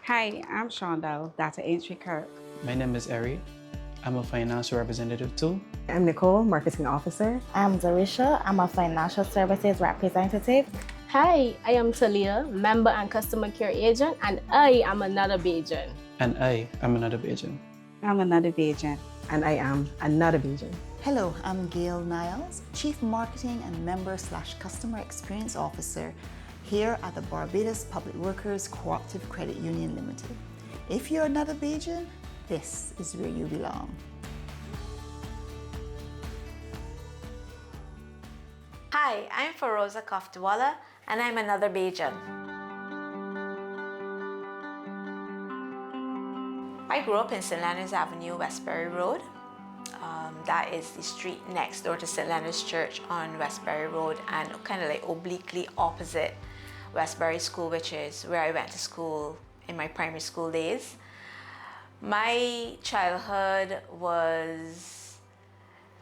Hi, I'm Shonda, Dr. Entry Kirk. My name is Eri. I'm a financial representative too. I'm Nicole, Marketing Officer. I'm Zarisha. I'm a Financial Services Representative. Hi, I am Talia, Member and Customer Care Agent, and I am Anudda Bajan. And I am Anudda Bajan. I'm Anudda Bajan. And I am Anudda Bajan. Hello, I'm Gail Niles, Chief Marketing and Member/Customer Experience Officer here at the Barbados Public Workers Cooperative Credit Union Limited. If you're Anudda Bajan, this is where you belong. Hi, I'm Ferozah Kothdiwala, and I'm Anudda Bajan. I grew up in St. Leonard's Avenue, Westbury Road. That is the street next door to St. Leonard's Church on Westbury Road and kind of like obliquely opposite Westbury School, which is where I went to school in my primary school days. My childhood was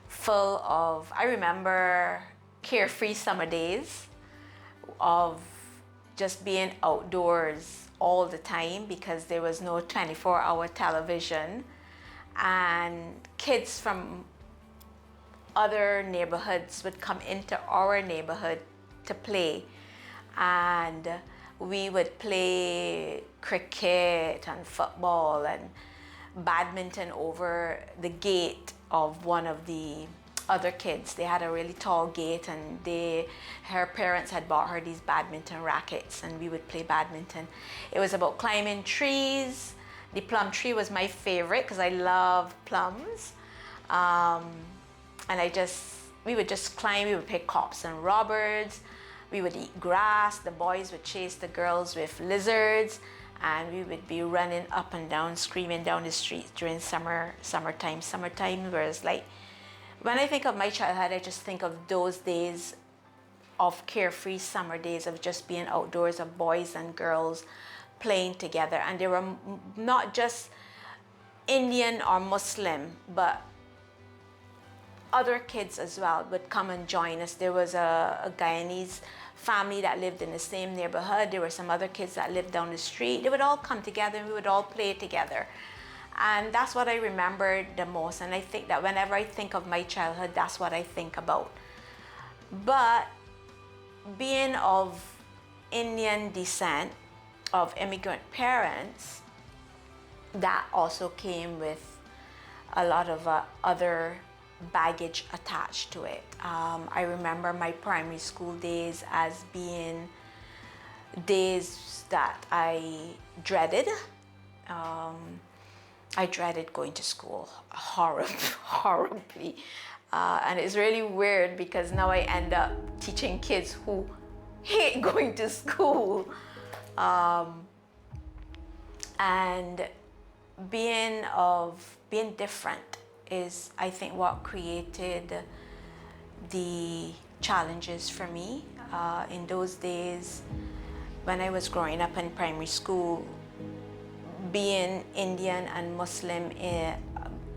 full of, I remember carefree summer days of just being outdoors all the time because there was no 24-hour television, and kids from other neighborhoods would come into our neighborhood to play, and we would play cricket and football and badminton over the gate of one of the other kids. They had a really tall gate, and her parents had bought her these badminton rackets, and we would play badminton. It was about climbing trees. The plum tree was my favorite because I love plums. And we would just climb. We would play cops and robbers. We would eat grass. The boys would chase the girls with lizards, and we would be running up and down, screaming down the streets during summertime. Summertime was like, when I think of my childhood, I just think of those days of carefree summer days of just being outdoors, of boys and girls playing together. And they were not just Indian or Muslim, but other kids as well would come and join us. There was a Guyanese family that lived in the same neighborhood. There were some other kids that lived down the street. They would all come together and we would all play together. And that's what I remember the most. And I think that whenever I think of my childhood, that's what I think about. But being of Indian descent, of immigrant parents, that also came with a lot of other baggage attached to it. I remember my primary school days as being days that I dreaded. I dreaded going to school horribly. And it's really weird because now I end up teaching kids who hate going to school. And being different is, I think, what created the challenges for me. In those days, when I was growing up in primary school, being Indian and Muslim,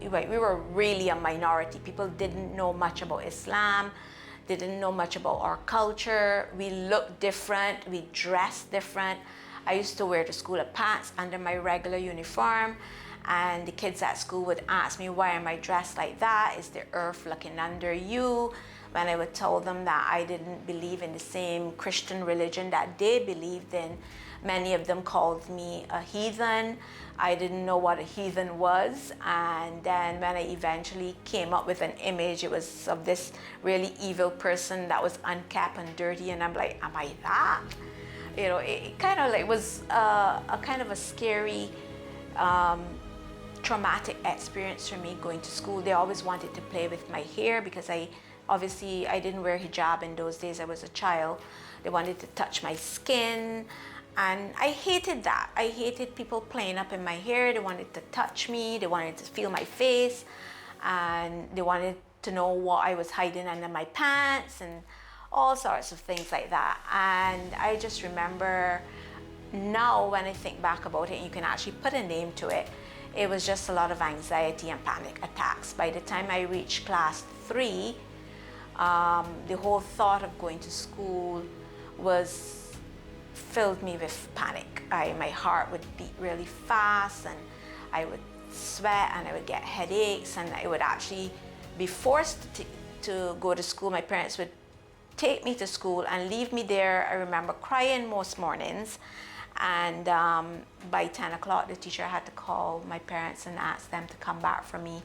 we were really a minority. People didn't know much about Islam, didn't know much about our culture. We looked different, we dressed different. I used to wear to school a pants under my regular uniform, and the kids at school would ask me, why am I dressed like that? Is the earth looking under you? When I would tell them that I didn't believe in the same Christian religion that they believed in, many of them called me a heathen. I didn't know what a heathen was. And then when I eventually came up with an image, it was of this really evil person that was unkempt and dirty. And I'm like, am I that? You know, it kind of like was a kind of a scary, traumatic experience for me going to school. They always wanted to play with my hair because I didn't wear hijab in those days. I was a child. They wanted to touch my skin. And I hated that. I hated people playing up in my hair. They wanted to touch me. They wanted to feel my face. And they wanted to know what I was hiding under my pants and all sorts of things like that. And I just remember now when I think back about it, you can actually put a name to it. It was just a lot of anxiety and panic attacks. By the time I reached class 3, the whole thought of going to school was filled me with panic. My heart would beat really fast, and I would sweat, and I would get headaches, and I would actually be forced to go to school. My parents would take me to school and leave me there. I remember crying most mornings, and by 10 o'clock the teacher had to call my parents and ask them to come back for me.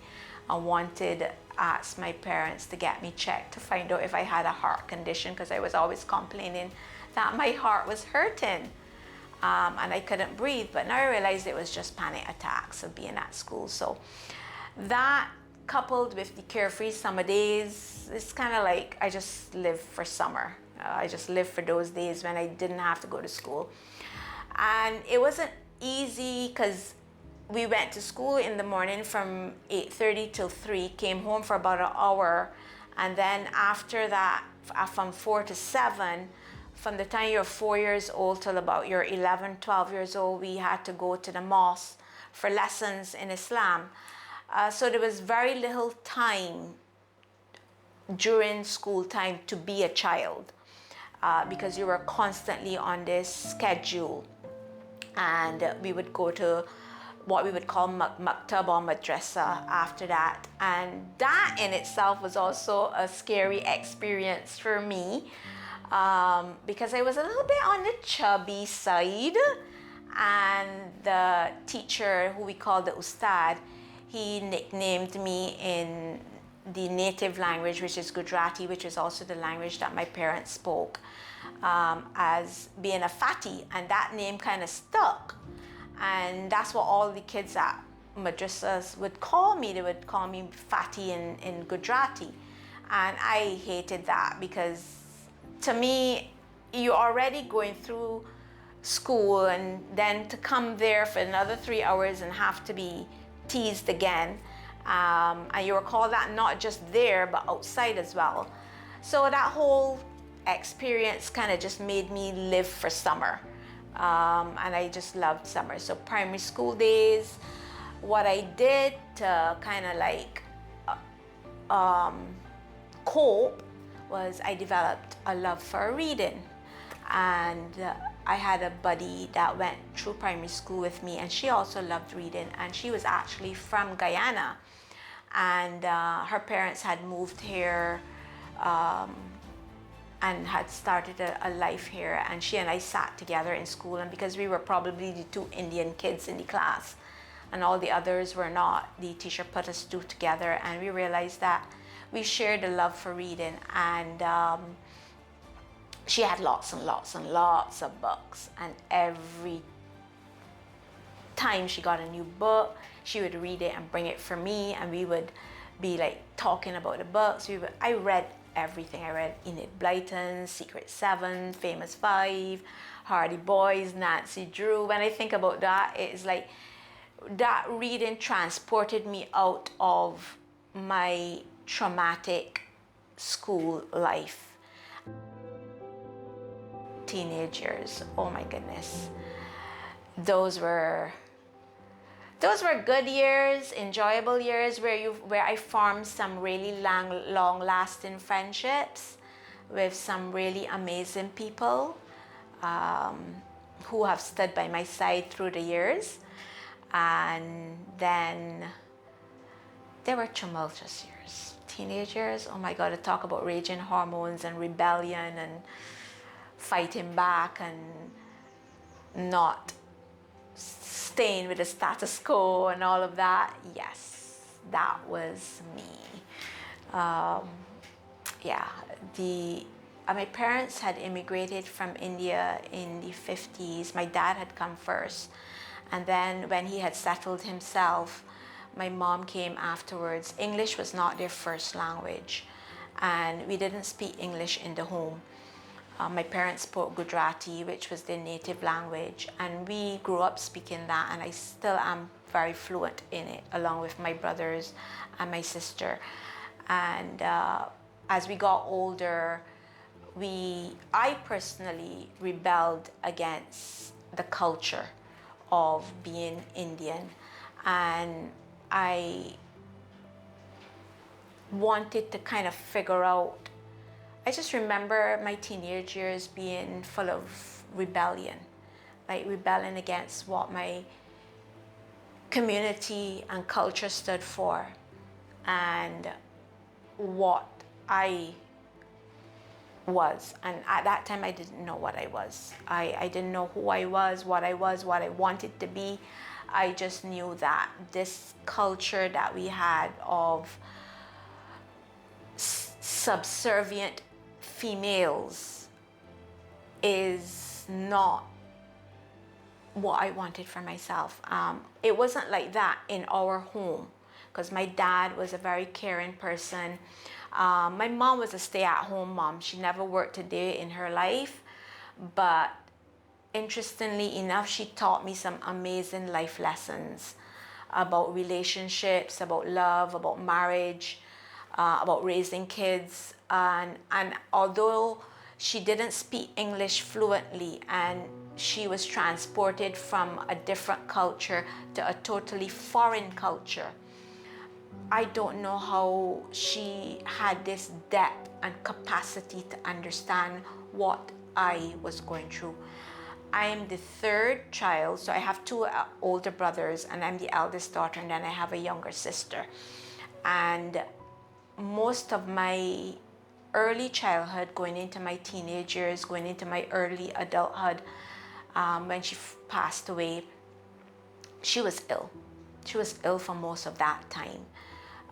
I asked my parents to get me checked to find out if I had a heart condition, because I was always complaining that my heart was hurting, and I couldn't breathe. But now I realized it was just panic attacks of being at school. So that, coupled with the carefree summer days, it's kind of like I just lived for summer. I just lived for those days when I didn't have to go to school. And it wasn't easy, because we went to school in the morning from 8:30 till 3, came home for about an hour, and then after that, from 4 to 7, from the time you're 4 years old till about you're 11, 12 years old, we had to go to the mosque for lessons in Islam. So there was very little time during school time to be a child, because you were constantly on this schedule. And we would go to what we would call maktab or madrasa after that. And that in itself was also a scary experience for me, because I was a little bit on the chubby side. And the teacher, who we called the ustad, he nicknamed me in the native language, which is Gujarati, which is also the language that my parents spoke, as being a fatty, and that name kind of stuck. And that's what all the kids at madrasas would call me. They would call me fatty in Gujarati. And I hated that, because to me, you're already going through school, and then to come there for another 3 hours and have to be teased again. And you recall that not just there, but outside as well. So that whole experience kind of just made me live for summer. And I just loved summer. So primary school days, what I did to kind of like cope was I developed a love for reading. And I had a buddy that went through primary school with me, and she also loved reading, and she was actually from Guyana, and her parents had moved here and had started a life here, and she and I sat together in school. And because we were probably the 2 Indian kids in the class and all the others were not, the teacher put us 2 together, and we realized that we shared a love for reading. And she had lots and lots and lots of books, and every time she got a new book, she would read it and bring it for me, and we would be like talking about the books. I read everything. I read Enid Blyton's Secret 7, Famous 5, Hardy Boys, Nancy Drew. When I think about that, it's like that reading transported me out of my traumatic school life. Teenage years, oh my goodness. Those were good years, enjoyable years, where I formed some really long-lasting friendships with some really amazing people who have stood by my side through the years. And then there were tumultuous years, teenage years. Oh my God, to talk about raging hormones and rebellion and fighting back and not staying with the status quo and all of that. Yes, that was me. My parents had immigrated from India in the 50s. My dad had come first. And then when he had settled himself, my mom came afterwards. English was not their first language, and we didn't speak English in the home. My parents spoke Gujarati, which was their native language, and we grew up speaking that, and I still am very fluent in it, along with my brothers and my sister. And as we got older, I personally rebelled against the culture of being Indian, and I wanted to kind of figure out. I just remember my teenage years being full of rebellion, like rebelling against what my community and culture stood for and what I was. And at that time I didn't know what I was. I didn't know who I was, what I wanted to be. I just knew that this culture that we had of subservient females is not what I wanted for myself. It wasn't like that in our home, because my dad was a very caring person. My mom was a stay-at-home mom. She never worked a day in her life, but interestingly enough, she taught me some amazing life lessons about relationships, about love, about marriage, about raising kids. And although she didn't speak English fluently and she was transported from a different culture to a totally foreign culture, I don't know how she had this depth and capacity to understand what I was going through. I am the third child, so I have two older brothers, and I'm the eldest daughter, and then I have a younger sister. And most of my early childhood, going into my teenage years, going into my early adulthood, when she passed away, she was ill. She was ill for most of that time.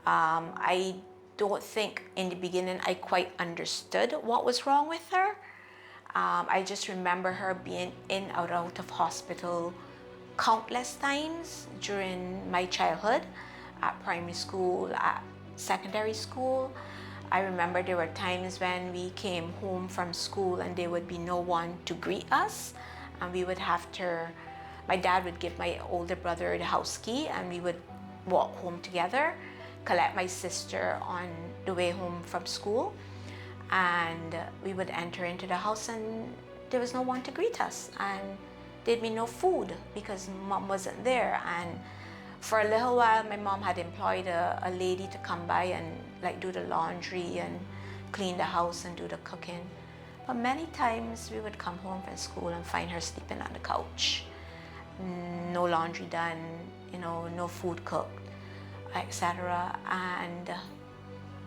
I don't think in the beginning I quite understood what was wrong with her. I just remember her being in or out of hospital countless times during my childhood, at primary school, at secondary school. I remember there were times when we came home from school and there would be no one to greet us, and we would have to, my dad would give my older brother the house key and we would walk home together, collect my sister on the way home from school, and we would enter into the house and there was no one to greet us, and there'd be no food because mom wasn't there. And for a little while my mom had employed a lady to come by and like do the laundry and clean the house and do the cooking, but many times we would come home from school and find her sleeping on the couch, no laundry done, no food cooked, etc. And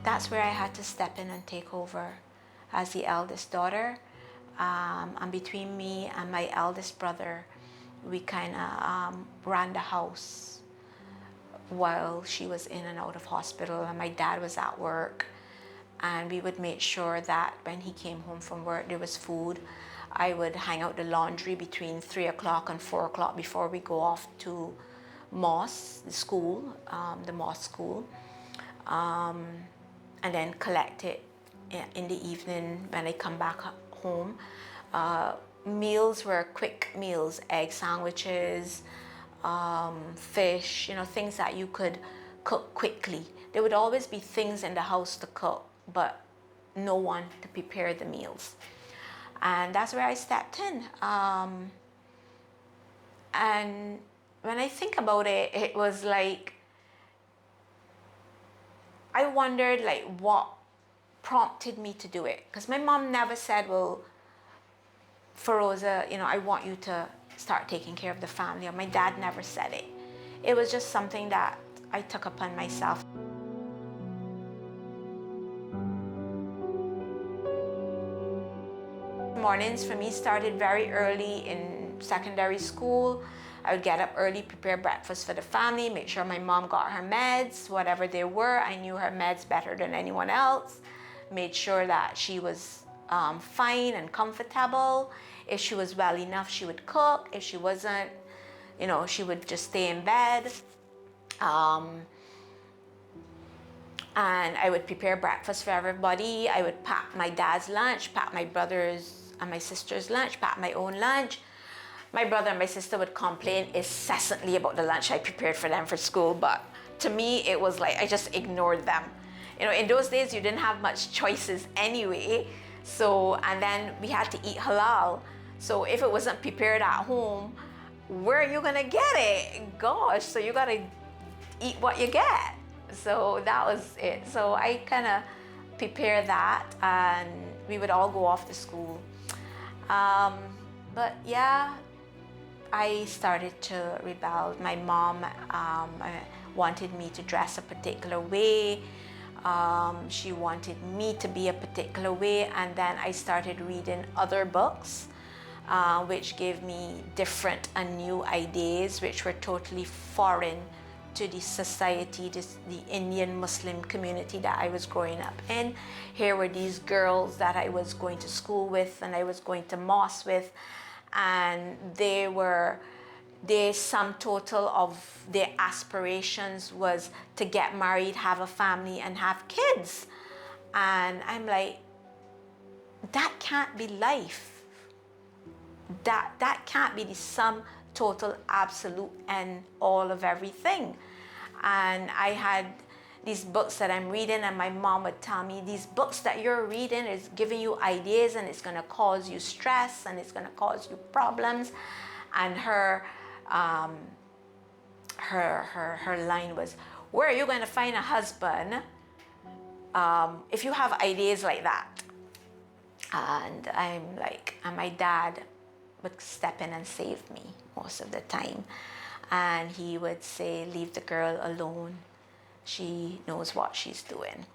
that's where I had to step in and take over as the eldest daughter. And between me and my eldest brother, we kind of ran the house while she was in and out of hospital and my dad was at work. And we would make sure that when he came home from work, there was food. I would hang out the laundry between 3 o'clock and 4 o'clock before we go off to Moss, the school, the Moss school. And then collect it in the evening when I come back home. Meals were quick meals, egg sandwiches, fish, things that you could cook quickly. There would always be things in the house to cook, but no one to prepare the meals. And that's where I stepped in. And when I think about it, it was like, I wondered what prompted me to do it. Because my mom never said, well, Ferozah, I want you to start taking care of the family. Or my dad never said it. It was just something that I took upon myself. Mornings for me started very early in secondary school. I would get up early, prepare breakfast for the family, make sure my mom got her meds, whatever they were. I knew her meds better than anyone else. Made sure that she was fine and comfortable. If she was well enough, she would cook. If she wasn't, she would just stay in bed. And I would prepare breakfast for everybody. I would pack my dad's lunch, pack my brother's and my sister's lunch, pack my own lunch. My brother and my sister would complain incessantly about the lunch I prepared for them for school, but to me, it was like I just ignored them. In those days, you didn't have much choices anyway. So, and then we had to eat halal. So if it wasn't prepared at home, where are you gonna get it? Gosh, so you gotta eat what you get. So that was it. So I kind of prepared that, and we would all go off to school. But yeah, I started to rebel. My mom wanted me to dress a particular way. She wanted me to be a particular way, and then I started reading other books, which gave me different and new ideas, which were totally foreign to the society, the Indian Muslim community that I was growing up in. Here were these girls that I was going to school with and I was going to mosque with, and their sum total of their aspirations was to get married, have a family, and have kids. And I'm like, that can't be life. That can't be the sum total, absolute end all of everything. And I had these books that I'm reading, and my mom would tell me, these books that you're reading is giving you ideas, and it's going to cause you stress, and it's going to cause you problems. And her line was, where are you going to find a husband if you have ideas like that? And I'm like, and my dad would step in and save me most of the time. And he would say, leave the girl alone. She knows what she's doing.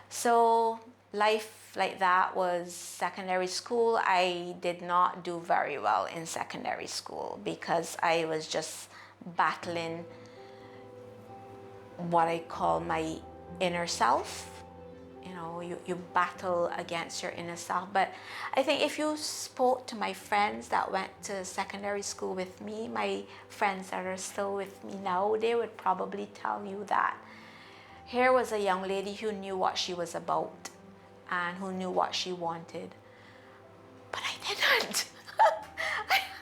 So life like that was secondary school. I did not do very well in secondary school because I was just battling what I call my inner self. You know, you battle against your inner self. But I think if you spoke to my friends that went to secondary school with me, my friends that are still with me now, they would probably tell you that here was a young lady who knew what she was about and who knew what she wanted. But I didn't.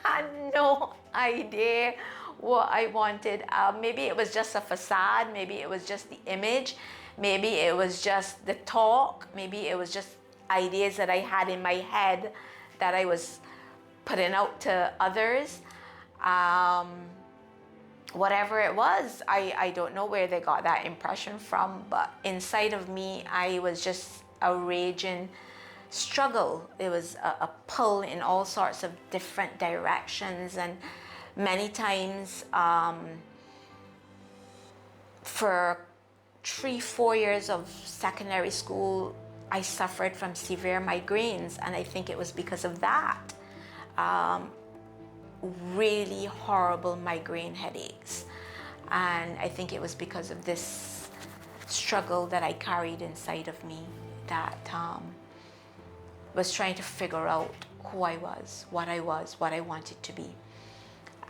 I had no idea what I wanted. Maybe it was just a facade. Maybe it was just the image. Maybe it was just the talk. Maybe it was just ideas that I had in my head that I was putting out to others. Whatever it was, I don't know where they got that impression from, but inside of me, I was just a raging struggle. It was a pull in all sorts of different directions, and many times for 3-4 years of secondary school, I suffered from severe migraines, and I think it was because of that. Really horrible migraine headaches, and I think it was because of this struggle that I carried inside of me that was trying to figure out who I was, what I wanted to be.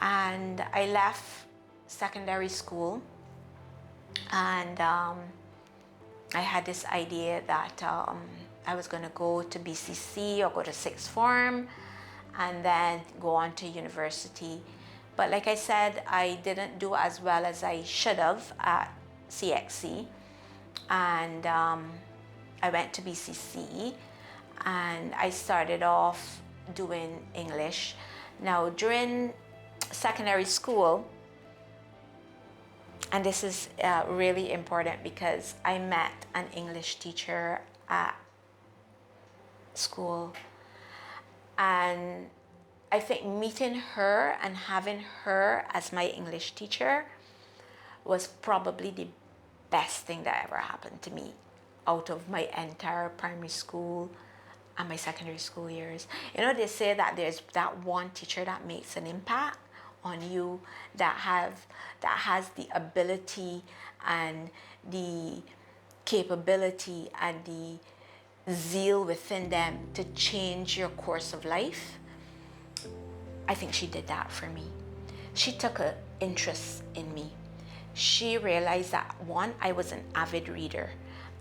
And I left secondary school, and I had this idea that I was going to go to BCC or go to sixth form and then go on to university. But like I said, I didn't do as well as I should have at CXC, and I went to BCC and I started off doing English. Now during secondary school, and this is really important because I met an English teacher at school, and I think meeting her and having her as my English teacher was probably the best thing that ever happened to me out of my entire primary school and my secondary school years. You know, they say that there's that one teacher that makes an impact on you, that has the ability and the capability and the zeal within them to change your course of life. I think she did that for me. She took an interest in me. She realized that, one, I was an avid reader,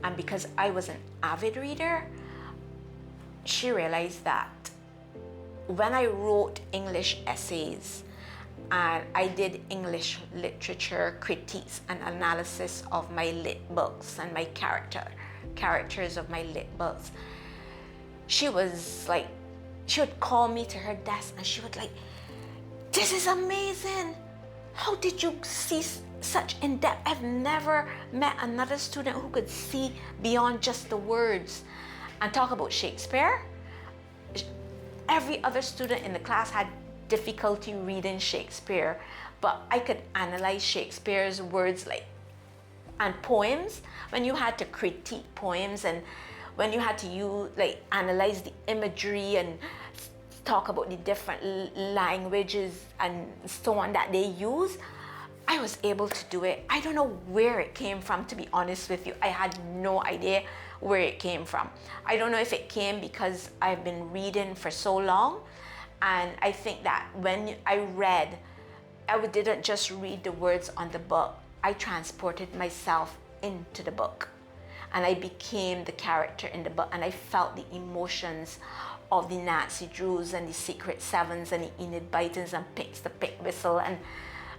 and because I was an avid reader, she realized that when I wrote English essays and I did English literature critiques and analysis of my lit books and my characters of my lit books, she was like, she would call me to her desk and she would like, this is amazing. How did you see such in-depth? I've never met another student who could see beyond just the words. And talk about Shakespeare. every other student in the class had difficulty reading Shakespeare, but I could analyze Shakespeare's words and poems. When you had to critique poems and when you had to analyze the imagery and talk about the different languages and so on that they use, I was able to do it. I don't know where it came from, to be honest with you. I had no idea where it came from. I don't know if it came because I've been reading for so long, and I think that when I read, I didn't just read the words on the book. I transported myself into the book, and I became the character in the book, and I felt the emotions of the Nazi Jews and the Secret Sevens and the Enid Blytons and Picks the Pick Whistle. And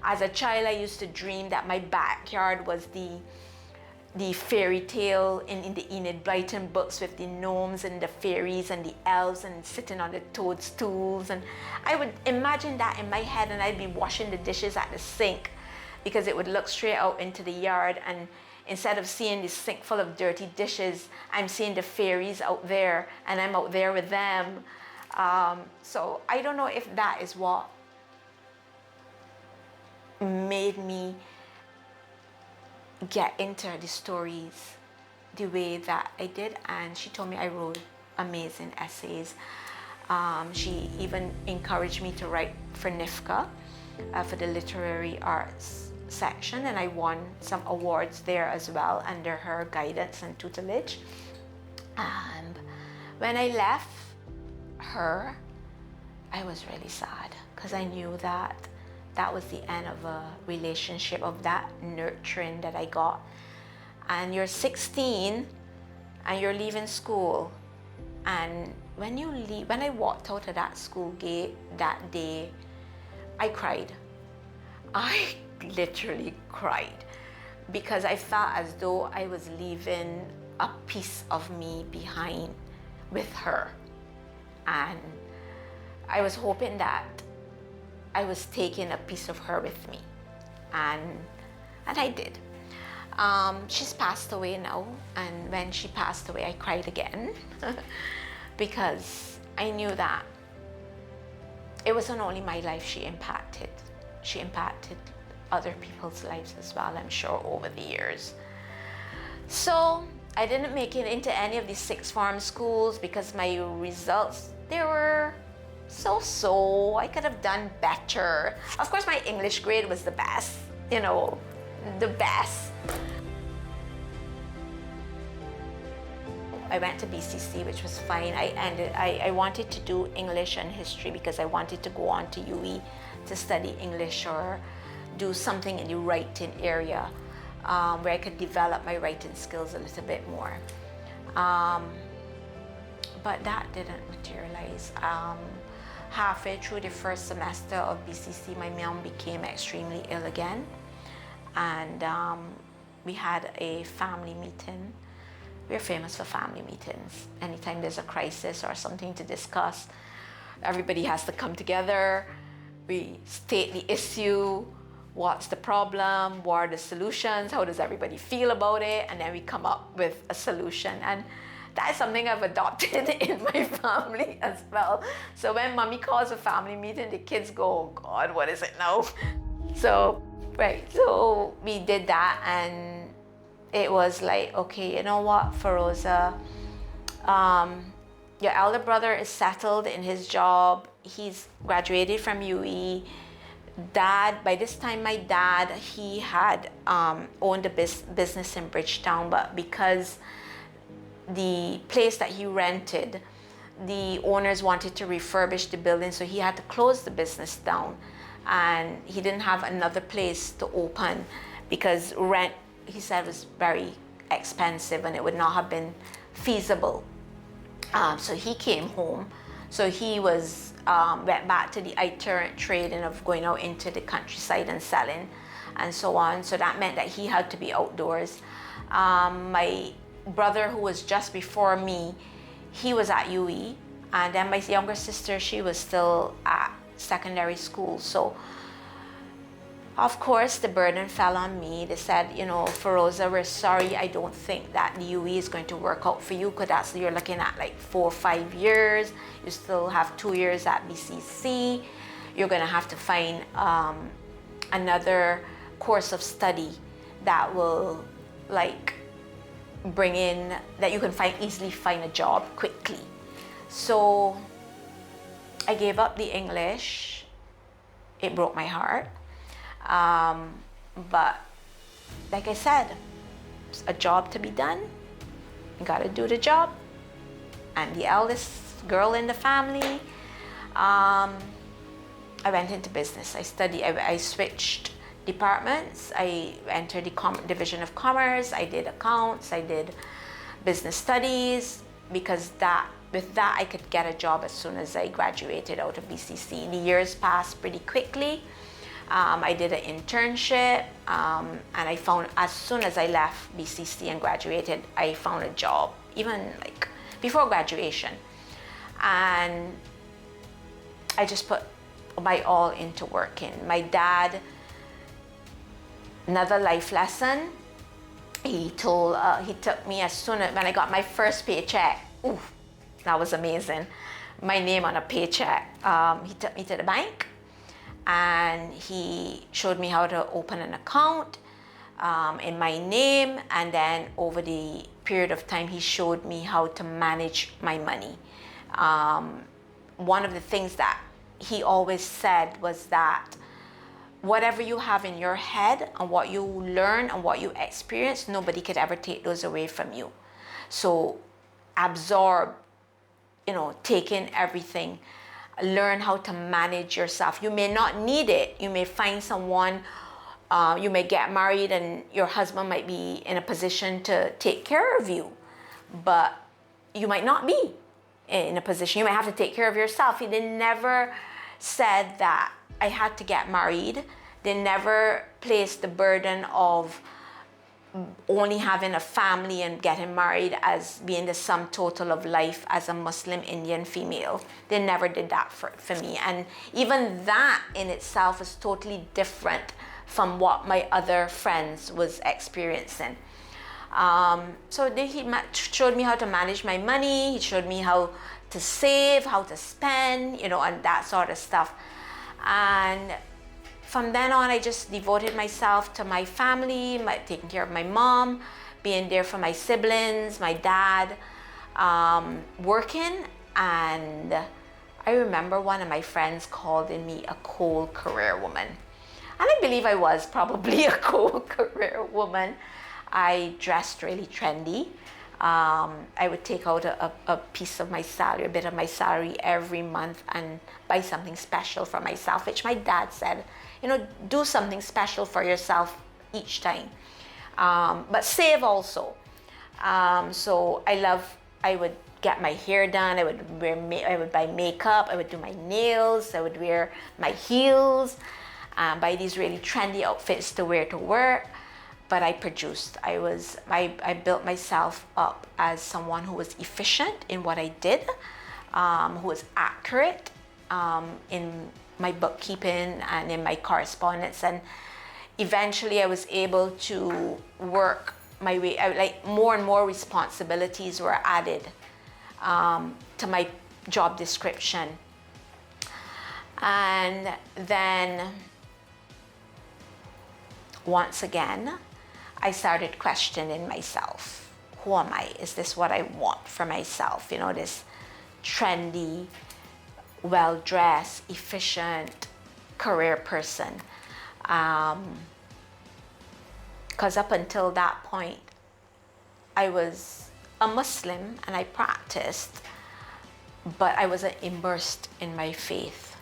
as a child, I used to dream that my backyard was the fairy tale in the Enid Blyton books with the gnomes and the fairies and the elves and sitting on the toadstools. And I would imagine that in my head, and I'd be washing the dishes at the sink because it would look straight out into the yard, and instead of seeing the sink full of dirty dishes, I'm seeing the fairies out there and I'm out there with them. So I don't know if that is what made me get into the stories the way that I did. And she told me I wrote amazing essays. She even encouraged me to write for NIFCA, for the literary arts section, and I won some awards there as well under her guidance and tutelage. And when I left her, I was really sad because I knew that that was the end of a relationship, of that nurturing that I got. And you're 16 and you're leaving school, and when you leave, when I walked out of that school gate that day, I cried. I literally cried because I felt as though I was leaving a piece of me behind with her, and I was hoping that I was taking a piece of her with me, and I did. She's passed away now, and when she passed away, I cried again because I knew that it wasn't only my life she impacted other people's lives as well, I'm sure, over the years. So I didn't make it into any of these sixth form schools because my results, they were so. I could have done better. Of course, my English grade was the best, the best. I went to BCC, which was fine. I wanted to do English and history because I wanted to go on to UE to study English or do something in the writing area where I could develop my writing skills a little bit more. But that didn't materialize. Halfway through the first semester of BCC, my mom became extremely ill again. And we had a family meeting. We're famous for family meetings. Anytime there's a crisis or something to discuss, everybody has to come together. We state the issue, what's the problem, what are the solutions, how does everybody feel about it, and then we come up with a solution. And that is something I've adopted in my family as well. So when mommy calls a family meeting, the kids go, oh God, what is it now? So we did that, and it was like, okay, you know what, Ferozah, your elder brother is settled in his job. He's graduated from UE. By this time, my dad, he had owned a business in Bridgetown, but because the place that he rented, the owners wanted to refurbish the building, so he had to close the business down, and he didn't have another place to open because rent, he said, was very expensive and it would not have been feasible. So he came home. So he went back to the itinerant trading of going out into the countryside and selling and so on. So that meant that he had to be outdoors. My brother, who was just before me, he was at UE. And then my younger sister, she was still at secondary school. So Of course, the burden fell on me. They said, you know, Ferozah, we're sorry. I don't think that the UE is going to work out for you because that's, you're looking at like 4 or 5 years. You still have 2 years at BCC. You're going to have to find another course of study that will like bring in, that you can easily find a job quickly. So I gave up the English. It broke my heart. But like I said, it's a job to be done. You gotta do the job. I'm the eldest girl in the family. I went into business. I switched departments. I entered the Division of Commerce. I did accounts. I did business studies because with that I could get a job as soon as I graduated out of BCC. The years passed pretty quickly. I did an internship, and I found, as soon as I left BCC and graduated, I found a job, even like before graduation. And I just put my all into working. My dad, another life lesson, he took me as soon as, when I got my first paycheck, ooh, that was amazing. My name on a paycheck. He took me to the bank and he showed me how to open an account in my name, and then over the period of time he showed me how to manage my money. One of the things that he always said was that whatever you have in your head and what you learn and what you experience, nobody could ever take those away from you. So absorb, take in everything. Learn how to manage yourself. You may not need it. You may find someone, you may get married and your husband might be in a position to take care of you, but you might not be in a position. You might have to take care of yourself. He never said that I had to get married. They never placed the burden of only having a family and getting married as being the sum total of life as a Muslim Indian female. They never did that for me. And even that in itself is totally different from what my other friends was experiencing. So he showed me how to manage my money. He showed me how to save, how to spend, and that sort of stuff. And from then on, I just devoted myself to my family, taking care of my mom, being there for my siblings, my dad, working. And I remember one of my friends called me a cold career woman. And I believe I was probably a cold career woman. I dressed really trendy. I would take out a piece of my salary, a bit of my salary every month and buy something special for myself, which my dad said, do something special for yourself each time, but save also. So I would get my hair done, I would buy makeup, I would do my nails, I would wear my heels, buy these really trendy outfits to wear to work. But I produced. I built myself up as someone who was efficient in what I did, who was accurate in my bookkeeping and in my correspondence. And eventually I was able to work my way out. Like more and more responsibilities were added to my job description. And then once again, I started questioning myself. Who am I? Is this what I want for myself? This trendy, well-dressed, efficient career person. Because up until that point, I was a Muslim and I practiced, but I wasn't immersed in my faith.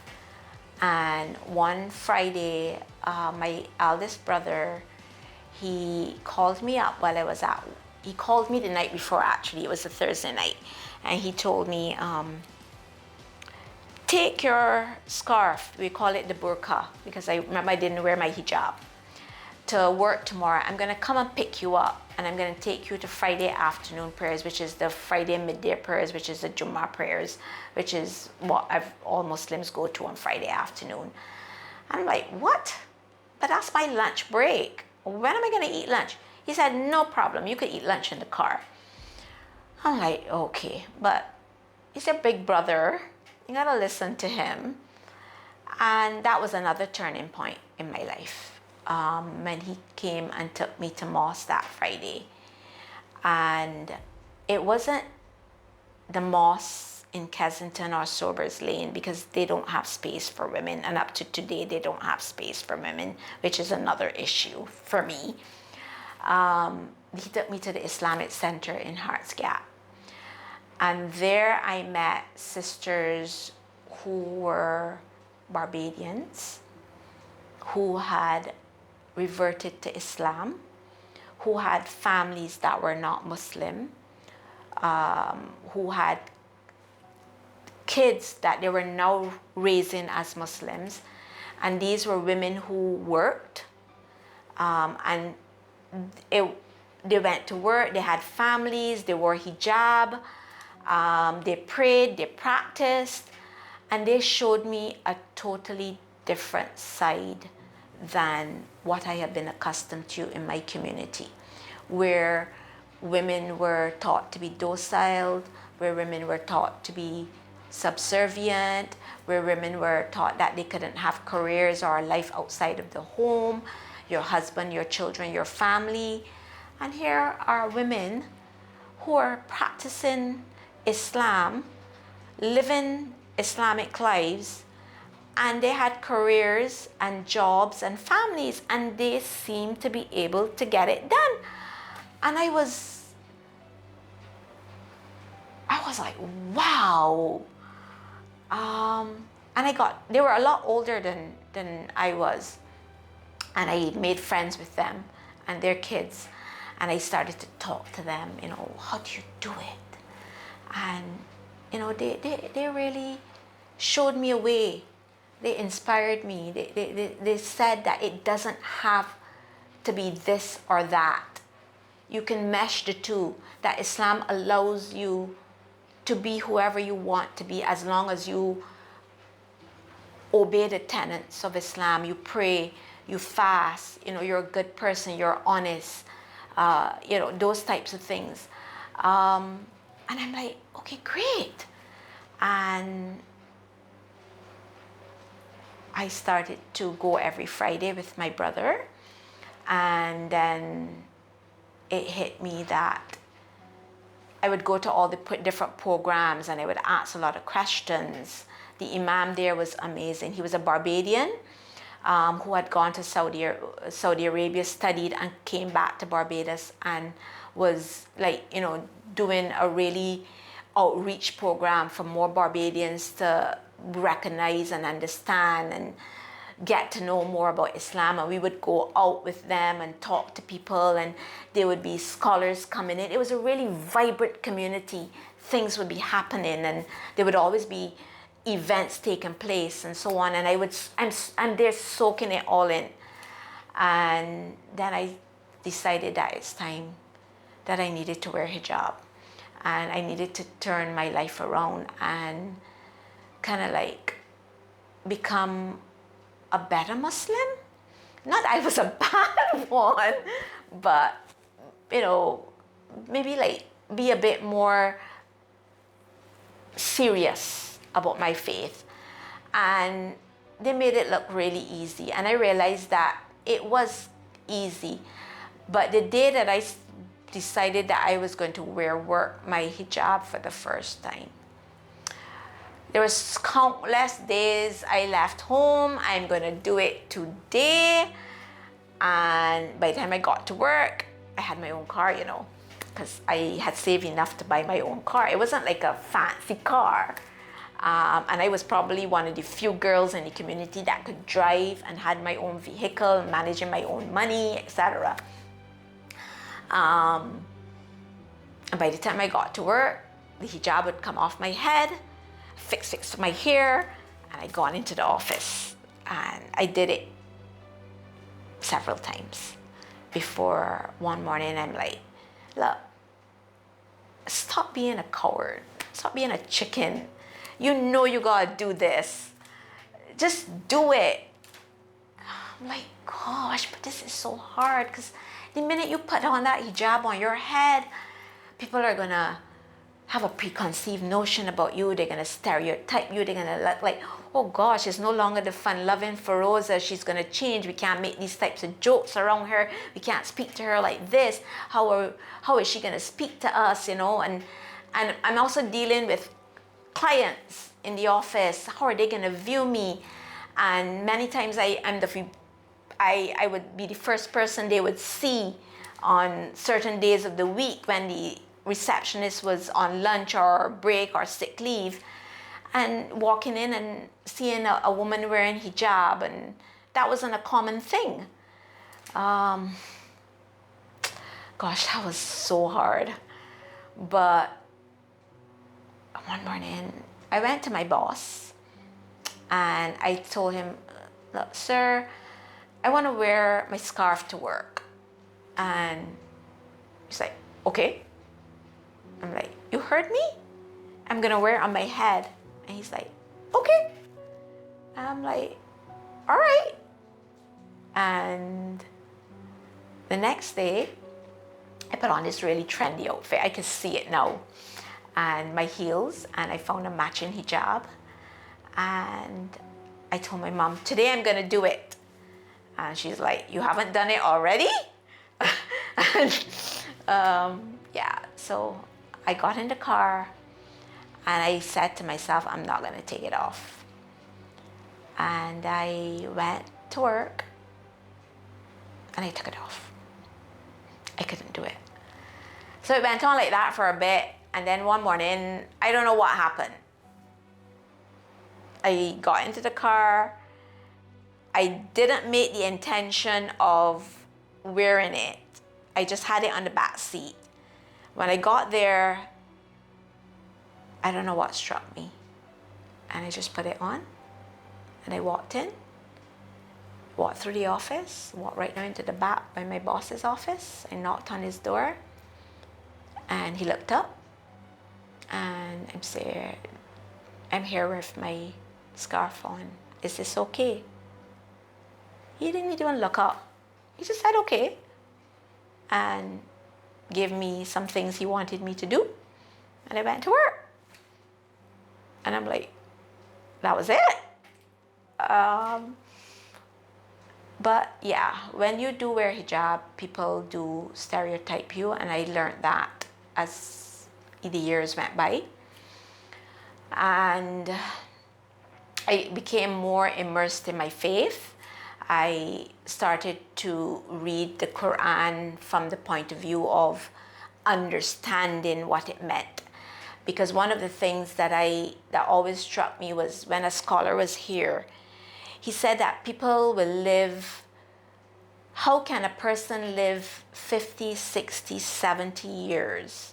And one Friday, my eldest brother, he called me up while I was out. He called me the night before, actually. It was a Thursday night. And he told me, take your scarf, we call it the burqa, because I remember I didn't wear my hijab, to work tomorrow. I'm gonna come and pick you up and I'm gonna take you to Friday afternoon prayers, which is the Friday midday prayers, which is the Jummah prayers, which is what all Muslims go to on Friday afternoon. I'm like, what? but that's my lunch break. When am I going to eat lunch? He said, no problem. You could eat lunch in the car. I'm like, okay, but he's a big brother. You got to listen to him. And that was another turning point in my life when he came and took me to mosque that Friday. And it wasn't the mosque in Kensington or Sobers Lane, because they don't have space for women, and up to today they don't have space for women, which is another issue for me. He took me to the Islamic Center in Hearts Gap, and there I met sisters who were Barbadians, who had reverted to Islam, who had families that were not Muslim, who had kids that they were now raising as Muslims. And these were women who worked, and they went to work, they had families, they wore hijab, they prayed, they practiced, and they showed me a totally different side than what I have been accustomed to in my community, where women were taught to be docile, where women were taught to be subservient, where women were taught that they couldn't have careers or a life outside of the home, your husband, your children, your family. And here are women who are practicing Islam, living Islamic lives, and they had careers and jobs and families, and they seemed to be able to get it done. And I was like, wow. And they were a lot older than I was. And I made friends with them and their kids. And I started to talk to them, how do you do it? And, they really showed me a way. They inspired me. They said that it doesn't have to be this or that. You can mesh the two, that Islam allows you to be whoever you want to be, as long as you obey the tenets of Islam. You pray, you fast, you're a good person, you're honest, those types of things. And I'm like, okay, great. And I started to go every Friday with my brother. And then it hit me that I would go to all the different programs and I would ask a lot of questions. The imam there was amazing. He was a Barbadian who had gone to Saudi Arabia, studied, and came back to Barbados, and was doing a really outreach program for more Barbadians to recognize and understand and get to know more about Islam. And we would go out with them and talk to people, and there would be scholars coming in. It was a really vibrant community. Things would be happening, and there would always be events taking place and so on. And I'm there soaking it all in. And then I decided that it's time that I needed to wear hijab, and I needed to turn my life around and kind of become a better Muslim. Not that I was a bad one, but maybe be a bit more serious about my faith. And they made it look really easy, and I realized that it was easy. But the day that I decided that I was going to wear my hijab for the first time, there was countless days I left home. I'm going to do it today. And by the time I got to work, I had my own car, because I had saved enough to buy my own car. It wasn't like a fancy car. And I was probably one of the few girls in the community that could drive and had my own vehicle, managing my own money, etc. And by the time I got to work, the hijab would come off my head, fix my hair, and I'd gone into the office. And I did it several times before one morning I'm like, look, stop being a coward. Stop being a chicken. You know you gotta do this. Just do it. I'm like, gosh, but this is so hard, because the minute you put on that hijab on your head, people are gonna have a preconceived notion about you. They're gonna stereotype you. They're gonna look like, oh gosh, it's no longer the fun-loving Ferozah. She's gonna change. We can't make these types of jokes around her. We can't speak to her like this. How is she gonna speak to us, you know? And I'm also dealing with clients in the office. How are they gonna view me? And many times I would be the first person they would see on certain days of the week when the receptionist was on lunch or break or sick leave, and walking in and seeing a woman wearing hijab, and that wasn't a common thing. Gosh, that was so hard. But one morning I went to my boss and I told him, look, sir, I want to wear my scarf to work. And he's like, okay. I'm like, you heard me? I'm gonna wear it on my head. And he's like, okay. And I'm like, all right. And the next day, I put on this really trendy outfit. I can see it now. And my heels, and I found a matching hijab. And I told my mom, today I'm gonna do it. And she's like, you haven't done it already? And, yeah, so I got in the car and I said to myself, I'm not gonna take it off. And I went to work and I took it off. I couldn't do it. So it went on like that for a bit, and then one morning, I don't know what happened. I got into the car. I didn't make the intention of wearing it. I just had it on the back seat. When I got there, I don't know what struck me. And I just put it on. And I walked in, walked through the office, walked right down to the back by my boss's office. I knocked on his door. And he looked up. And I'm saying, I'm here with my scarf on. Is this okay? He didn't even look up. He just said, okay. And gave me some things he wanted me to do. And I went to work. And I'm like, that was it. But yeah, when you do wear hijab, people do stereotype you. And I learned that as the years went by. And I became more immersed in my faith. I started to read the Quran from the point of view of understanding what it meant. Because one of the things that always struck me was when a scholar was here, he said that people will live, how can a person live 50, 60, 70 years?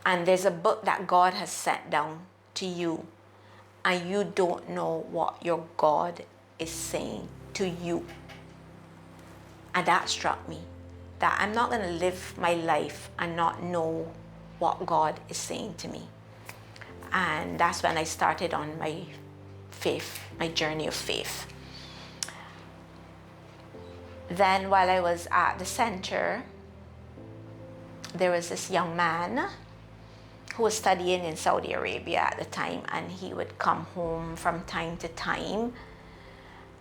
And there's a book that God has sent down to you, and you don't know what your God is saying to you. And that struck me, that I'm not going to live my life and not know what God is saying to me. And that's when I started on my faith, my journey of faith. Then while I was at the center, there was this young man who was studying in Saudi Arabia at the time, and he would come home from time to time,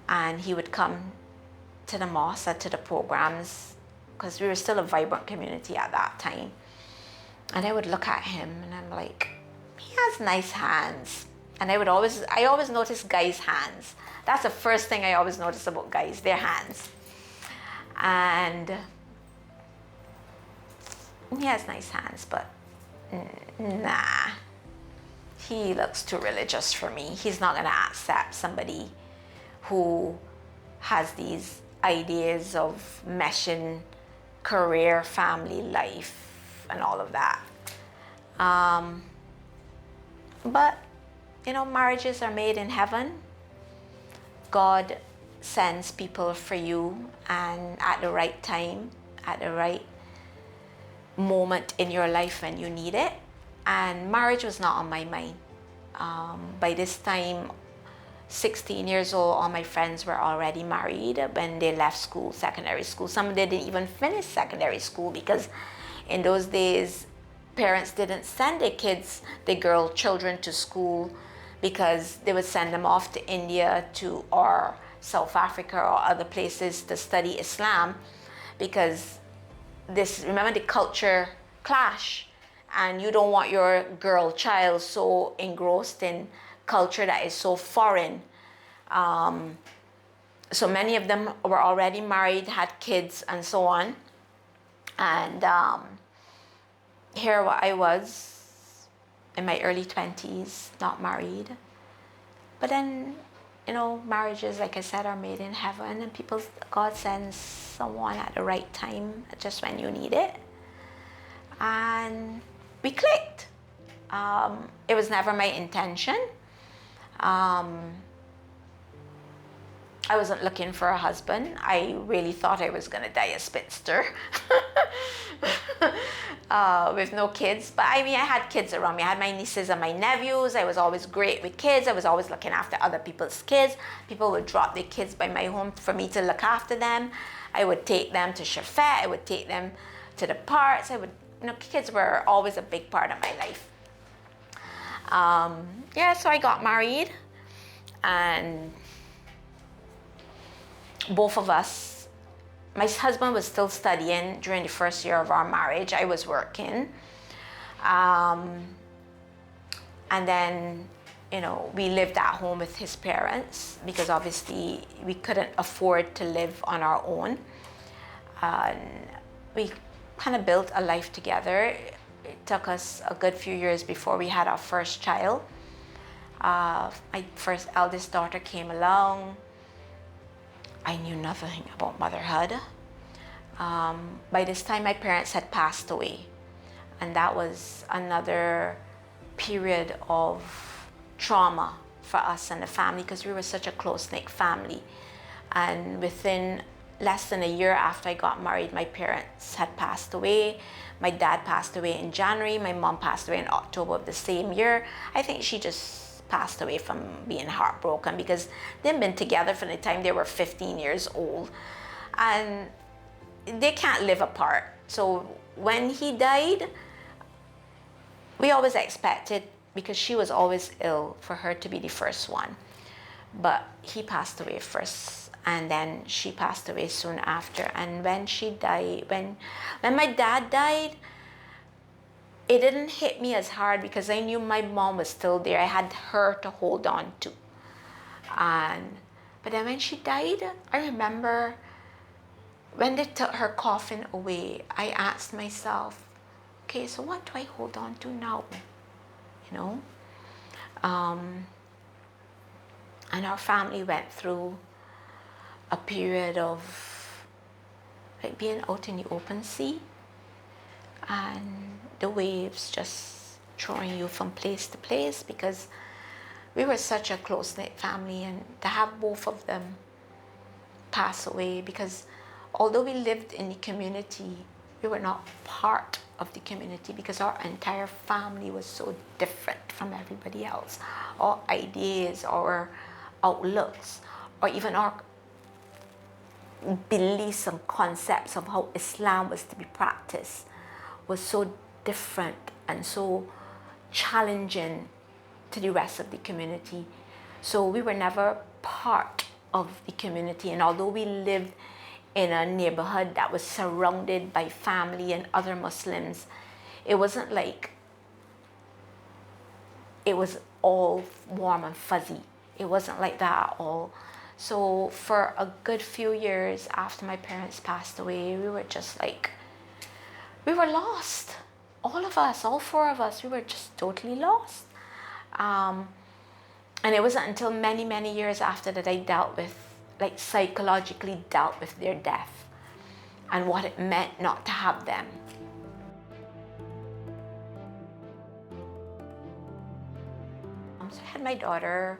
and he would come to the mosque or to the programs, because we were still a vibrant community at that time. And I would look at him and I'm like, he has nice hands. And I always notice guys' hands. That's the first thing I always notice about guys, their hands. And he has nice hands, but nah, he looks too religious for me. He's not gonna accept somebody who has these ideas of meshing career, family, life, and all of that. But, you know, marriages are made in heaven. God sends people for you, and at the right time, at the right moment in your life when you need it. And marriage was not on my mind. By this time, 16 years old, all my friends were already married when they left school, secondary school. Some didn't even finish secondary school because in those days, parents didn't send their kids, their girl children to school because they would send them off to India or South Africa or other places to study Islam because remember the culture clash, and you don't want your girl child so engrossed in culture that is so foreign. So many of them were already married, had kids, and so on. And here I was in my early 20s, not married. But then, marriages, like I said, are made in heaven, and God sends someone at the right time, just when you need it. And we clicked. It was never my intention. I wasn't looking for a husband. I really thought I was gonna die a spinster with no kids. But I had kids around me. I had my nieces and my nephews. I was always great with kids. I was always looking after other people's kids. People would drop their kids by my home for me to look after them. I would take them to Shafet. I would take them to the parks. Kids were always a big part of my life. So I got married, and both of us, my husband was still studying during the first year of our marriage. I was working. And then, we lived at home with his parents because obviously we couldn't afford to live on our own. And we kind of built a life together. It took us a good few years before we had our first child. My first eldest daughter came along. I knew nothing about motherhood. By this time, my parents had passed away. And that was another period of trauma for us and the family because we were such a close-knit family. And within less than a year after I got married, my parents had passed away. My dad passed away in January. My mom passed away in October of the same year. I think she just passed away from being heartbroken because they'd been together from the time they were 15 years old. And they can't live apart. So when he died, we always expected, because she was always ill, for her to be the first one. But he passed away first, and then she passed away soon after. And when she died, when my dad died, it didn't hit me as hard because I knew my mom was still there. I had her to hold on to. But then when she died, I remember when they took her coffin away, I asked myself, okay, so what do I hold on to now? And our family went through a period of being out in the open sea, and the waves just throwing you from place to place because we were such a close-knit family, and to have both of them pass away, because although we lived in the community, we were not part of the community because our entire family was so different from everybody else. Our ideas, our outlooks, or even our beliefs and concepts of how Islam was to be practiced was so different and so challenging to the rest of the community. So we were never part of the community. And although we lived in a neighborhood that was surrounded by family and other Muslims, it wasn't like it was all warm and fuzzy. It wasn't like that at all. So for a good few years after my parents passed away, we were just we were lost. All of us, all four of us, we were just totally lost. And it wasn't until many, many years after that I psychologically dealt with their death and what it meant not to have them. So I had my daughter.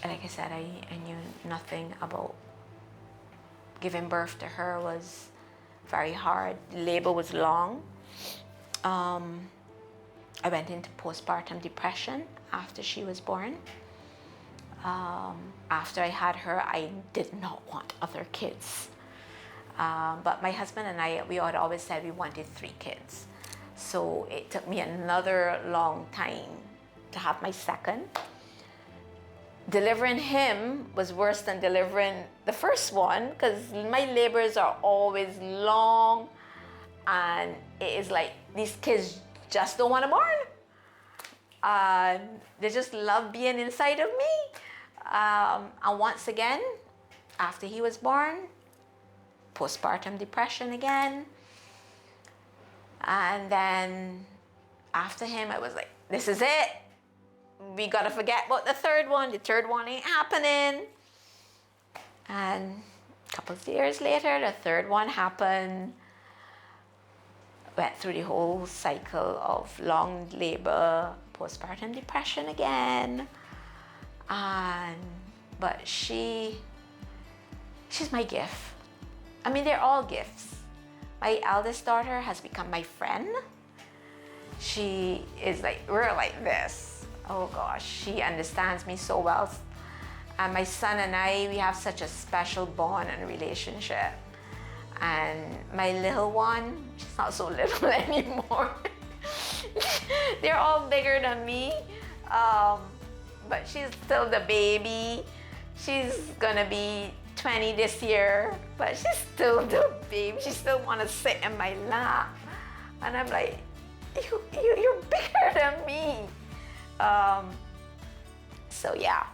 Like I said, I knew nothing about giving birth to her. Was very hard. Labor was long. I went into postpartum depression after she was born. After I had her, I did not want other kids. But my husband and I, we had always said we wanted 3 kids. So it took me another long time to have my second. Delivering him was worse than delivering the first one because my labors are always long and it is like these kids just don't want to born. They just love being inside of me. And once again, after he was born, postpartum depression again. And then after him, I was like, this is it. We gotta forget about the third one. The third one ain't happening. And a couple of years later, the third one happened. Went through the whole cycle of long labor, postpartum depression again. But she's my gift. I mean, they're all gifts. My eldest daughter has become my friend. She is like, we're like this. Oh gosh, she understands me so well. And my son and I, we have such a special bond and relationship. And my little one, she's not so little anymore. They're all bigger than me. But she's still the baby. She's gonna be 20 this year, but she's still the baby. She still wanna sit in my lap. And I'm like, you're bigger than me. So yeah.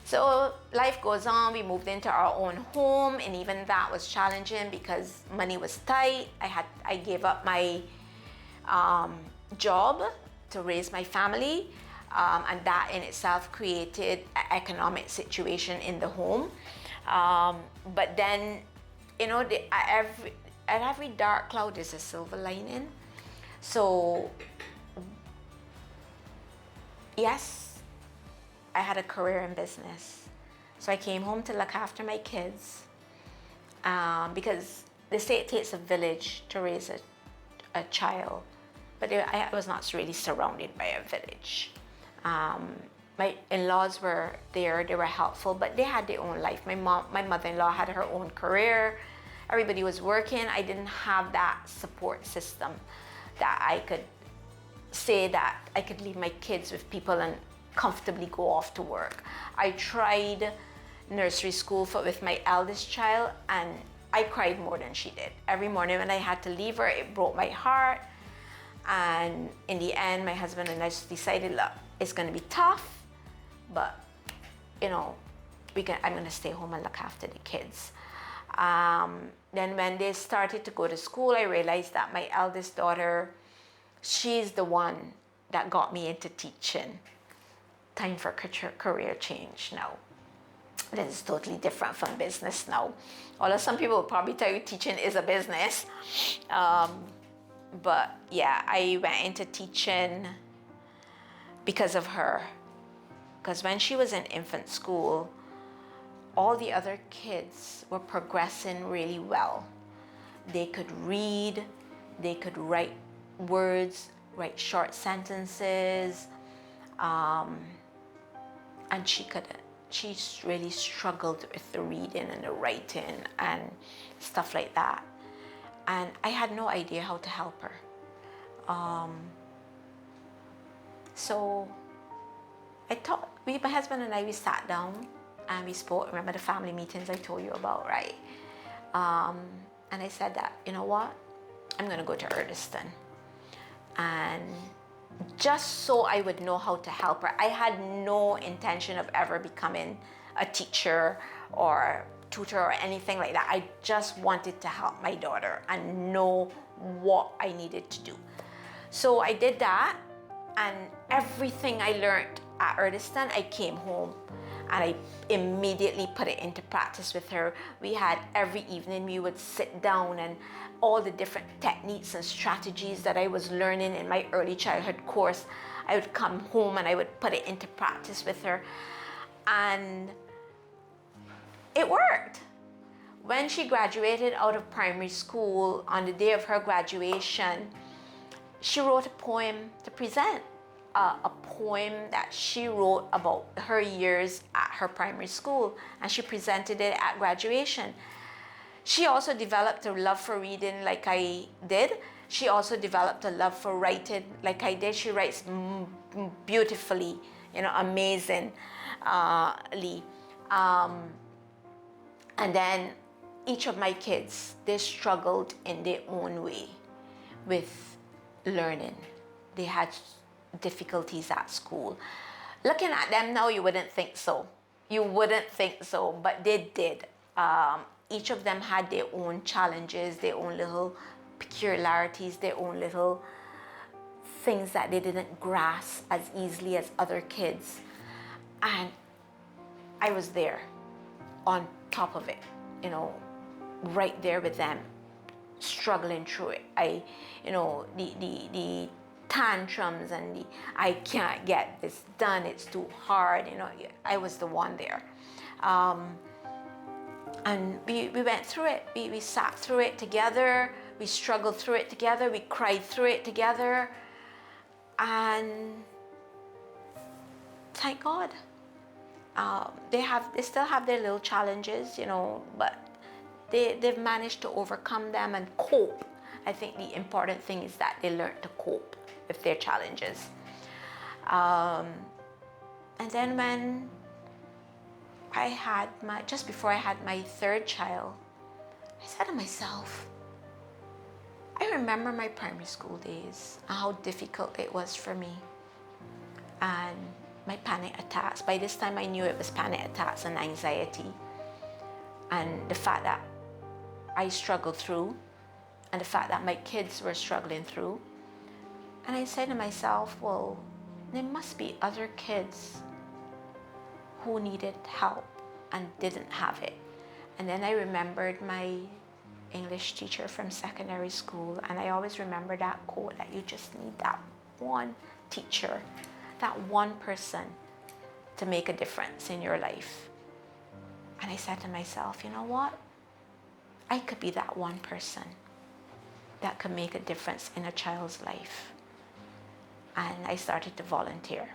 So life goes on. We moved into our own home, and even that was challenging because money was tight. I gave up my job to raise my family, and that in itself created an economic situation in the home. But then, you know, at every dark cloud there's a silver lining. So yes, I had a career in business. So I came home to look after my kids, because they say it takes a village to raise a child, but I was not really surrounded by a village. My in-laws were there, they were helpful, but they had their own life. My mother-in-law had her own career. Everybody was working. I didn't have that support system that I could say that I could leave my kids with people and comfortably go off to work. I tried nursery school with my eldest child, and I cried more than she did. Every morning when I had to leave her, it broke my heart. And in the end, my husband and I just decided, look, it's gonna be tough, but you know, I'm gonna stay home and look after the kids. Then when they started to go to school, I realized that my eldest daughter, she's the one that got me into teaching. Time for career change now. This is totally different from business now. Although some people will probably tell you teaching is a business. But yeah, I went into teaching because of her. Because when she was in infant school, all the other kids were progressing really well. They could read, they could write words, write short sentences, and she couldn't. She really struggled with the reading and the writing and stuff like that. And I had no idea how to help her. So my husband and I, we sat down and we spoke. Remember the family meetings I told you about, right? And I said that, you know what? I'm gonna go to Urdeston. And just so I would know how to help her. I had no intention of ever becoming a teacher or tutor or anything like that. I just wanted to help my daughter and know what I needed to do. So I did that, and everything I learned at Urdeston, I came home and I immediately put it into practice with her. We had every evening, we would sit down, and all the different techniques and strategies that I was learning in my early childhood course, I would come home and I would put it into practice with her. And it worked. When she graduated out of primary school, on the day of her graduation, she wrote a poem to present, a poem that she wrote about her years at her primary school, and she presented it at graduation. She also developed a love for reading like I did. She also developed a love for writing like I did. She writes beautifully, amazingly. And then each of my kids, they struggled in their own way with learning. They had difficulties at school. Looking at them now, you wouldn't think so. You wouldn't think so, but they did. Each of them had their own challenges, their own little peculiarities, their own little things that they didn't grasp as easily as other kids. And I was there on top of it, right there with them, struggling through it. The tantrums and the I can't get this done, it's too hard, I was the one there. And we went through it. We sat through it together. We struggled through it together. We cried through it together. And thank God. They still have their little challenges, but they've managed to overcome them and cope. I think the important thing is that they learn to cope with their challenges. And then when just before I had my third child, I said to myself, I remember my primary school days and how difficult it was for me. And my panic attacks. By this time I knew it was panic attacks and anxiety. And the fact that I struggled through, and the fact that my kids were struggling through. And I said to myself, well, there must be other kids who needed help and didn't have it. And then I remembered my English teacher from secondary school, and I always remember that quote that you just need that one teacher, that one person to make a difference in your life. And I said to myself, you know what? I could be that one person that could make a difference in a child's life. And I started to volunteer.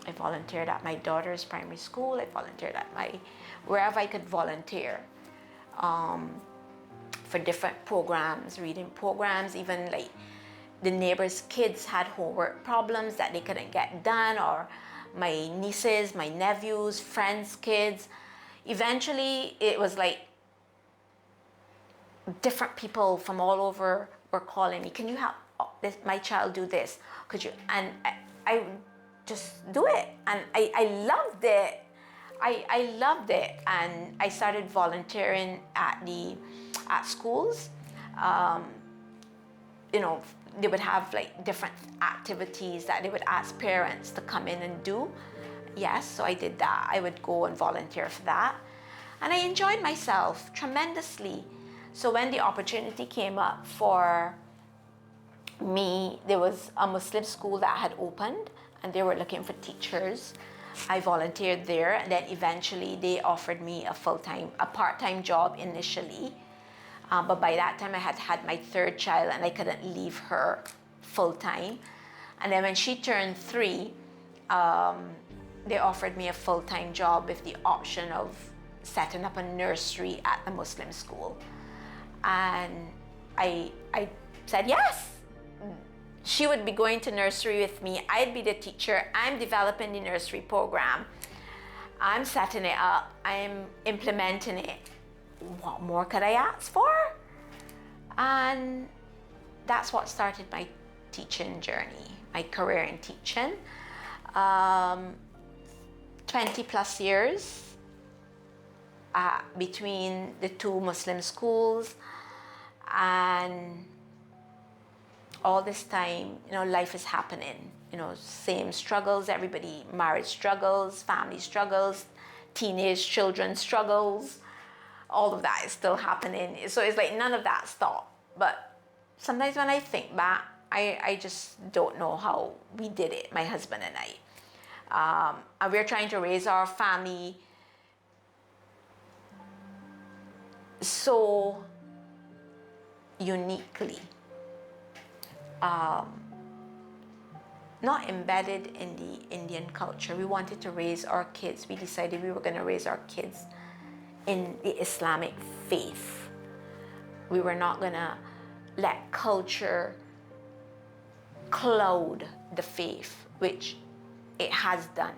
I volunteered at my daughter's primary school. I volunteered at wherever I could volunteer for different programs, reading programs, even like the neighbors' kids had homework problems that they couldn't get done, or my nieces, my nephews, friends' kids. Eventually, it was like different people from all over were calling me, can you help my child do this? Could you? And I just do it. And I loved it. I loved it. And I started volunteering at schools. They would have like different activities that they would ask parents to come in and do. Yes, so I did that. I would go and volunteer for that. And I enjoyed myself tremendously. So when the opportunity came up for me, there was a Muslim school that had opened and they were looking for teachers. I volunteered there, and then eventually they offered me a part-time job initially. But by that time I had had my third child and I couldn't leave her full-time. And then when she turned 3, they offered me a full-time job with the option of setting up a nursery at the Muslim school. And I said yes. She would be going to nursery with me. I'd be the teacher. I'm developing the nursery program. I'm setting it up. I'm implementing it. What more could I ask for? And that's what started my teaching journey, my career in teaching. 20 plus years between the 2 Muslim schools, and all this time, life is happening. Same struggles, everybody, marriage struggles, family struggles, teenage children struggles, all of that is still happening. So it's like none of that stopped. But sometimes when I think back, I just don't know how we did it, my husband and I. And we're trying to raise our family so uniquely. not embedded in the Indian culture. We wanted to raise our kids. We decided we were going to raise our kids in the Islamic faith. We were not going to let culture cloud the faith, which it has done.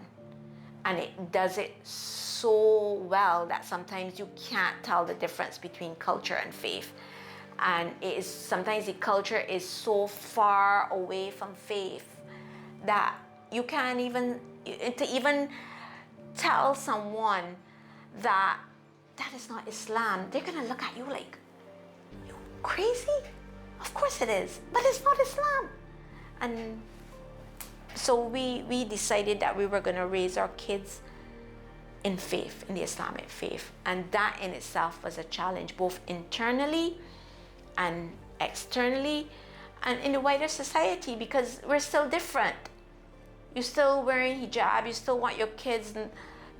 And it does it so well that sometimes you can't tell the difference between culture and faith. And it is sometimes the culture is so far away from faith that you can't even tell someone that that is not Islam. They're gonna look at you like, you crazy? Of course it is, but it's not Islam. And so we decided that we were gonna raise our kids in faith, in the Islamic faith. And that in itself was a challenge, both internally and externally and in the wider society, because we're still different. You're still wearing hijab, you still want your kids,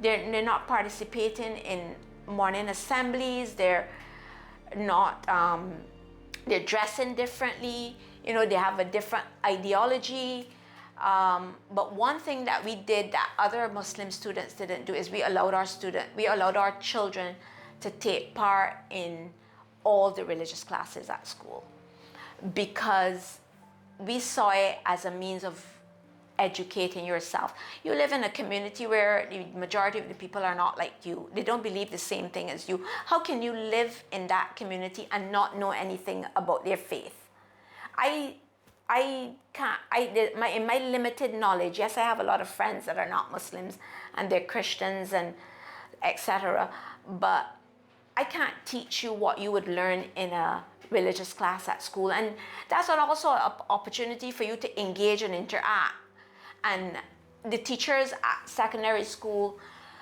they're not participating in morning assemblies, they're not, they're dressing differently, you know, they have a different ideology. But one thing that we did that other Muslim students didn't do is we allowed our children to take part in all the religious classes at school, because we saw it as a means of educating yourself. You live in a community where the majority of the people are not like you. They don't believe the same thing as you. How can you live in that community and not know anything about their faith? In my limited knowledge, yes, I have a lot of friends that are not Muslims and they're Christians and etc. But I can't teach you what you would learn in a religious class at school. And that's also an opportunity for you to engage and interact. And the teachers at secondary school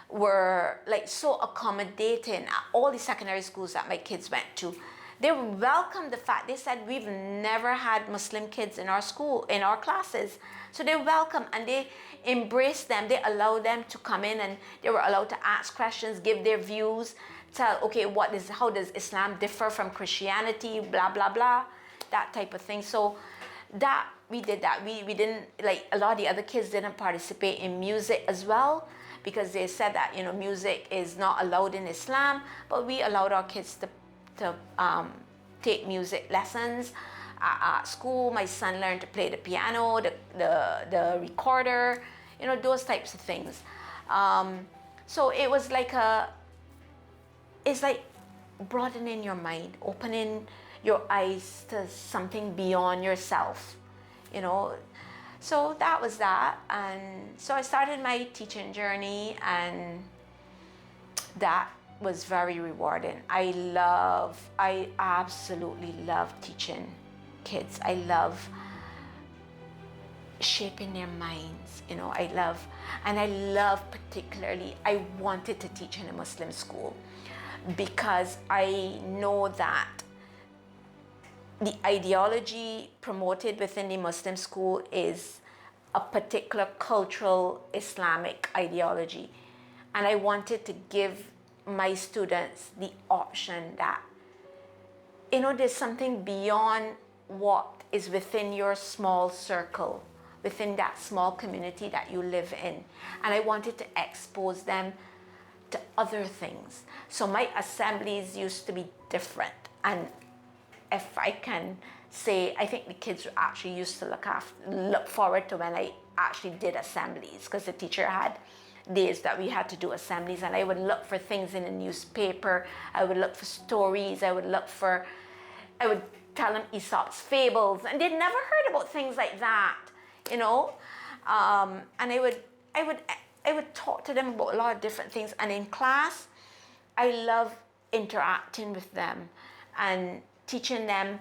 were like so accommodating at all the secondary schools that my kids went to. They welcomed the fact, they said, we've never had Muslim kids in our school, in our classes. So they welcome and they embraced them. They allowed them to come in and they were allowed to ask questions, give their views, tell, okay, how does Islam differ from Christianity, blah, blah, blah, that type of thing. So that, we did that. We didn't, like a lot of the other kids didn't participate in music as well, because they said that, you know, music is not allowed in Islam, but we allowed our kids to take music lessons at school. My son learned to play the piano, the recorder, you know, those types of things. So it was like it's like broadening your mind, opening your eyes to something beyond yourself, you know. So that was that. And so I started my teaching journey, and that was very rewarding. I absolutely love teaching kids. I love shaping their minds, you know. I love particularly, I wanted to teach in a Muslim school because I know that the ideology promoted within the Muslim school is a particular cultural Islamic ideology. And I wanted to give my students the option that, you know, there's something beyond what is within your small circle, within that small community that you live in. And I wanted to expose them to other things. So my assemblies used to be different. And if I can say, I think the kids actually used to look forward to when I actually did assemblies, because the teacher had days that we had to do assemblies, and I would look for things in the newspaper. I would look for stories. I would tell them Aesop's fables, and they'd never heard about things like that, you know. And I would talk to them about a lot of different things. And in class, I love interacting with them and teaching them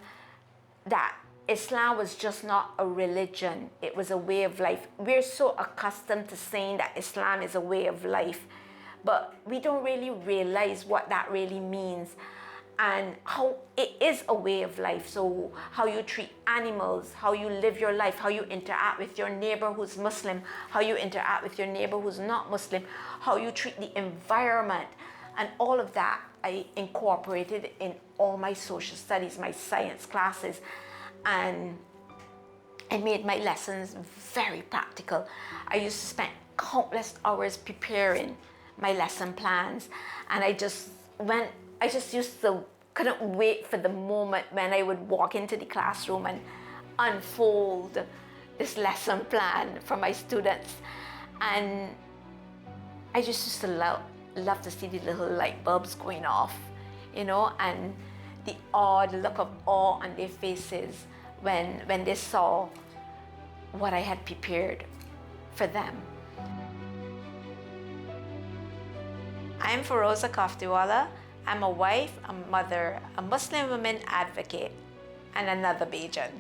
that Islam was just not a religion, it was a way of life. We're so accustomed to saying that Islam is a way of life, but we don't really realize what that really means and how it is a way of life. So how you treat animals, how you live your life, how you interact with your neighbor who's Muslim, how you interact with your neighbor who's not Muslim, how you treat the environment, and all of that I incorporated in all my social studies, my science classes. And I made my lessons very practical. I used to spend countless hours preparing my lesson plans, and I just couldn't wait for the moment when I would walk into the classroom and unfold this lesson plan for my students. And I just used to love to see the little light bulbs going off, you know, and the look of awe on their faces when they saw what I had prepared for them. I'm Ferozah Kothdiwala. I'm a wife, a mother, a Muslim woman advocate, and another Bajan.